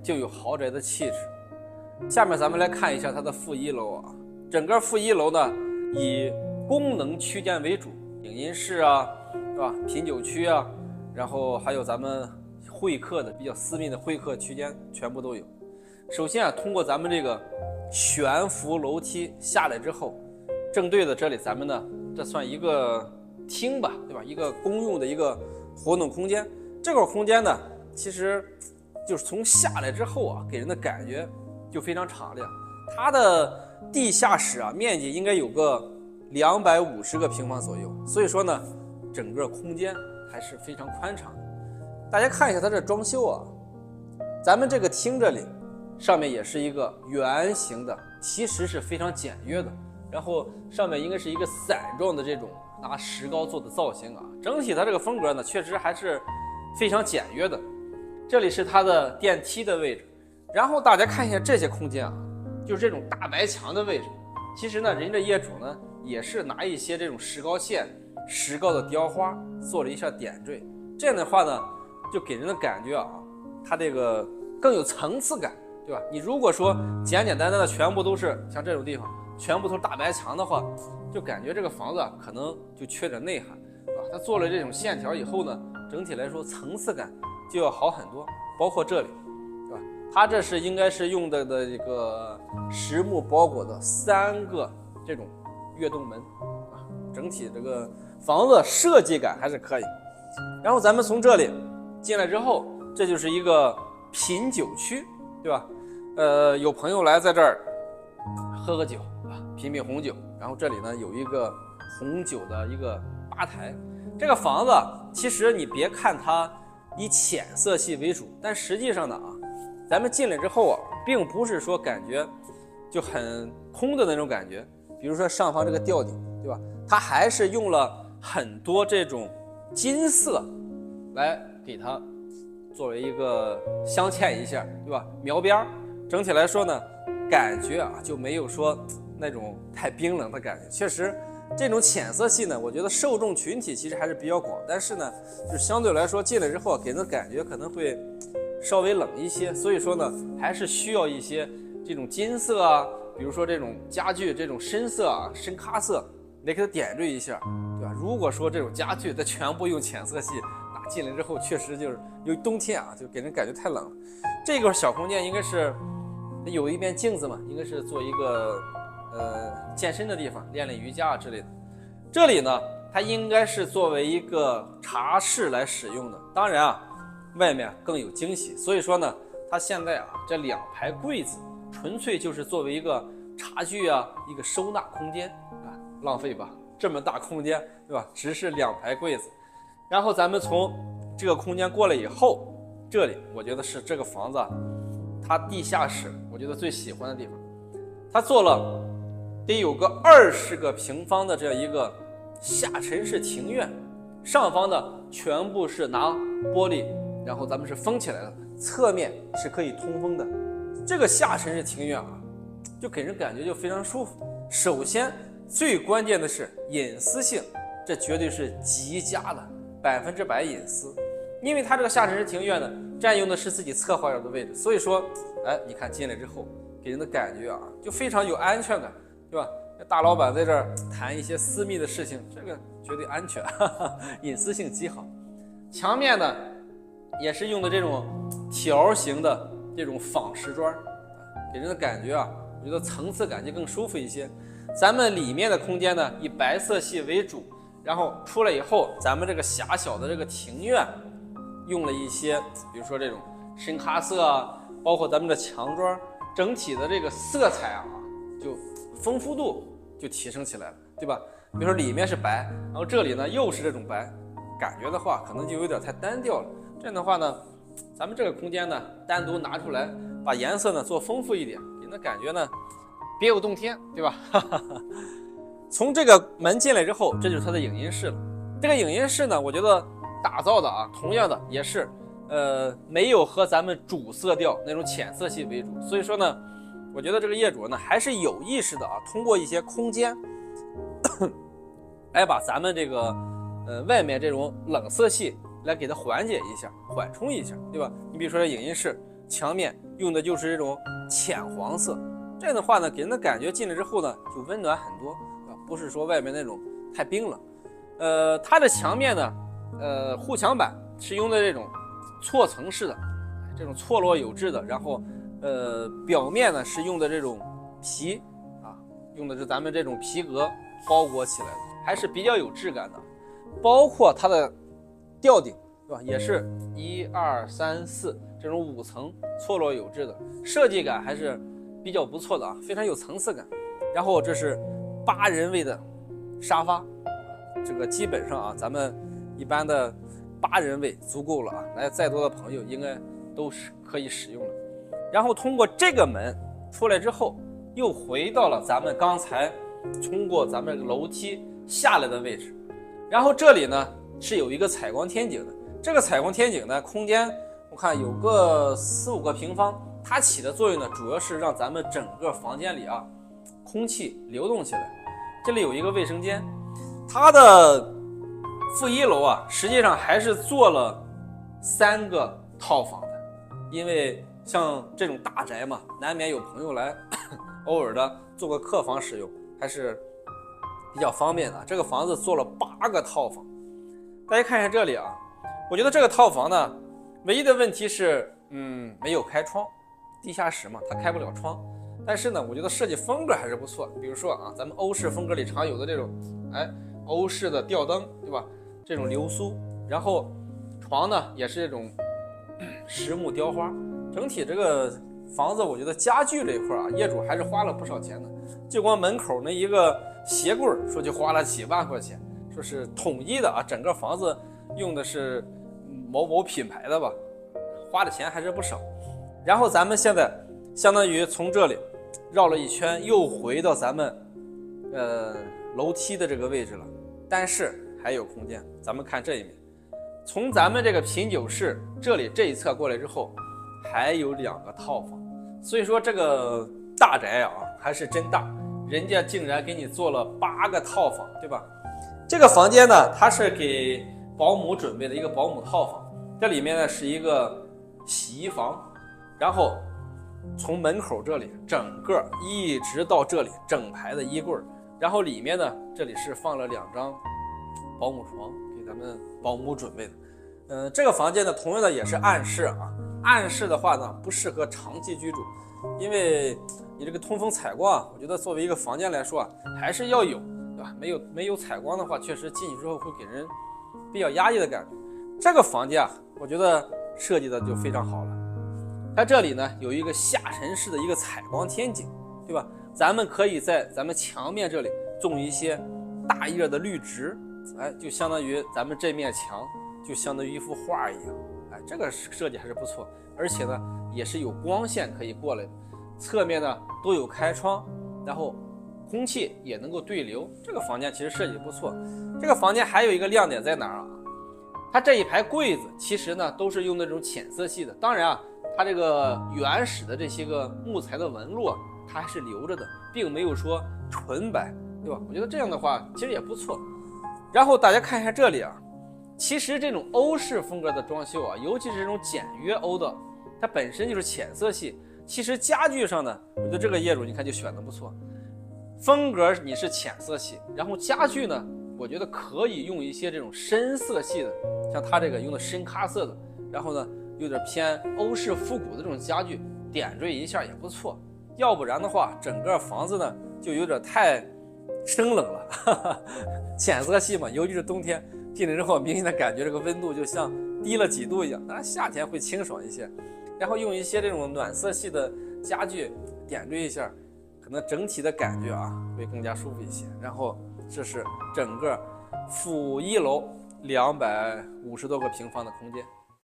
就有豪宅的气质。下面咱们来看一下它的负一楼啊，整个负一楼呢以功能区间为主，影音室啊，是吧？品酒区啊，然后还有咱们会客的比较私密的会客区间全部都有。首先啊，通过咱们这个悬浮楼梯下来之后，正对的这里咱们呢，这算一个厅吧，对吧？一个公用的一个活动空间。这块空间呢，其实就是从下来之后啊，给人的感觉就非常敞亮。它的地下室啊，面积应该有个250个平方左右，所以说呢，整个空间还是非常宽敞的。大家看一下它这装修啊，咱们这个厅这里上面也是一个圆形的，其实是非常简约的。然后上面应该是一个伞状的这种拿石膏做的造型啊，整体它这个风格呢，确实还是非常简约的。这里是它的电梯的位置，然后大家看一下这些空间啊，就是这种大白墙的位置。其实呢，人家业主呢也是拿一些这种石膏线、石膏的雕花做了一下点缀，这样的话呢，就给人的感觉啊，它这个更有层次感，对吧？你如果说简简单单的全部都是像这种地方，全部都是大白墙的话，就感觉这个房子可能就缺点内涵，对吧？它做了这种线条以后呢，整体来说层次感就要好很多。包括这里，对吧？它这是应该是用的这个实木包裹的3个这种跃动门啊，整体这个房子设计感还是可以。然后咱们从这里进来之后，这就是一个品酒区，对吧？有朋友来在这儿喝个酒啊，品红酒。然后这里呢有一个红酒的一个吧台。这个房子其实你别看它以浅色系为主，但实际上呢啊，咱们进来之后啊，并不是说感觉就很空的那种感觉。比如说上方这个吊顶，对吧？它还是用了很多这种金色来给它作为一个镶嵌一下，对吧？描边，整体来说呢，感觉啊就没有说那种太冰冷的感觉。确实，这种浅色系呢，我觉得受众群体其实还是比较广，但是呢，就相对来说进来之后给人的感觉可能会稍微冷一些，所以说呢，还是需要一些这种金色啊，比如说这种家具这种深色啊、深咖色，来给它点缀一下，对吧？如果说这种家具它全部用浅色系，那进来之后确实就是因为冬天啊，就给人感觉太冷了。这个小空间应该是有一面镜子嘛，应该是做一个健身的地方，练练瑜伽啊之类的。这里呢，它应该是作为一个茶室来使用的。当然啊，外面更有惊喜，所以说呢，它现在啊这2排柜子，纯粹就是作为一个茶具啊一个收纳空间啊，浪费吧，这么大空间，对吧？只是2排柜子。然后咱们从这个空间过来以后，这里我觉得是这个房子它地下室我觉得最喜欢的地方。它做了得有个20个平方的这样一个下沉式庭院，上方呢全部是拿玻璃，然后咱们是封起来的，侧面是可以通风的。这个下沉式庭院啊，就给人感觉就非常舒服。首先最关键的是隐私性，这绝对是极佳的100%隐私。因为它这个下沉式庭院呢，占用的是自己侧花园的位置，所以说，你看进来之后给人的感觉啊，就非常有安全感，对吧？大老板在这儿谈一些私密的事情，这个绝对安全，隐私性极好。墙面呢，也是用的这种条形的这种仿石砖，给人的感觉啊，我觉得层次感就更舒服一些。咱们里面的空间呢，以白色系为主，然后出来以后，咱们这个狭小的这个庭院，用了一些，比如说这种深咖色啊，包括咱们的墙砖，整体的这个色彩啊，就丰富度就提升起来了，对吧？比如说里面是白，然后这里呢又是这种白，感觉的话可能就有点太单调了。这样的话呢，咱们这个空间呢单独拿出来，把颜色呢做丰富一点，给人的感觉呢别有洞天，对吧？从这个门进来之后，这就是它的影音室了。这个影音室呢，我觉得打造的啊，同样的也是没有和咱们主色调那种浅色系为主，所以说呢，我觉得这个业主呢还是有意识的啊，通过一些空间来把咱们这个外面这种冷色系来给它缓解一下，缓冲一下，对吧？你比如说这影音室墙面用的就是这种浅黄色，这样的话呢，给人的感觉进来之后呢，就温暖很多啊，不是说外面那种太冰冷。它的墙面呢，护墙板是用的这种错层式的，这种错落有致的，然后表面呢是用的这种皮啊，用的是咱们这种皮革包裹起来的，还是比较有质感的。包括它的吊顶，对吧？也是1、2、3、4这种5层错落有致的，设计感还是比较不错的啊，非常有层次感。然后这是8人位的沙发，这个基本上啊，咱们一般的8人位足够了啊，来再多的朋友应该都是可以使用的。然后通过这个门出来之后，又回到了咱们刚才通过咱们楼梯下来的位置。然后这里呢是有一个采光天井的，这个采光天井呢空间我看有个4、5个平方，它起的作用呢主要是让咱们整个房间里啊空气流动起来。这里有一个卫生间，它的负1楼啊实际上还是做了3个套房的，因为像这种大宅嘛，难免有朋友来偶尔的做个客房使用，还是比较方便的。这个房子做了8个套房，大家看一下这里啊，我觉得这个套房呢，唯一的问题是，没有开窗，地下室嘛，它开不了窗。但是呢，我觉得设计风格还是不错。比如说啊，咱们欧式风格里常有的这种，欧式的吊灯，对吧？这种流苏，然后床呢也是这种实木雕花。整体这个房子，我觉得家具这一块啊，业主还是花了不少钱的。就光门口那一个鞋柜，说就花了几万块钱，说是统一的啊，整个房子用的是某品牌的吧，花的钱还是不少。然后咱们现在相当于从这里绕了一圈，又回到咱们楼梯的这个位置了，但是还有空间。咱们看这一面，从咱们这个品酒室这里这一侧过来之后，还有2个套房，所以说这个大宅啊还是真大，人家竟然给你做了8个套房，对吧？这个房间呢，它是给保姆准备的一个保姆套房，这里面呢是一个洗衣房，然后从门口这里整个一直到这里整排的衣柜，然后里面呢这里是放了2张保姆床给咱们保姆准备的。这个房间呢同样的也是暗室啊，暗室的话呢不适合长期居住，因为你这个通风采光啊，我觉得作为一个房间来说啊还是要有，对吧？没有采光的话，确实进去之后会给人比较压抑的感觉。这个房间啊，我觉得设计的就非常好了。它这里呢有一个下沉式的一个采光天井，对吧？咱们可以在咱们墙面这里种一些大叶的绿植，就相当于咱们这面墙就相当于一幅画一样，这个设计还是不错，而且呢也是有光线可以过来的，侧面呢都有开窗，然后空气也能够对流。这个房间其实设计不错。这个房间还有一个亮点在哪儿啊？它这一排柜子其实呢都是用那种浅色系的，当然啊它这个原始的这些个木材的纹路它还是留着的，并没有说纯白，对吧？我觉得这样的话其实也不错。然后大家看一下这里啊，其实这种欧式风格的装修啊，尤其是这种简约欧的，它本身就是浅色系。其实家具上呢，我觉得这个业主你看就选的不错，风格你是浅色系，然后家具呢，我觉得可以用一些这种深色系的，像它这个用的深咖色的，然后呢有点偏欧式复古的这种家具，点缀一下也不错。要不然的话，整个房子呢就有点太生冷了，浅色系嘛，尤其是冬天进来之后，明显的感觉这个温度就像低了几度一样。当然夏天会清爽一些，然后用一些这种暖色系的家具点缀一下，可能整体的感觉啊会更加舒服一些。然后这是整个负1楼250多个平方的空间。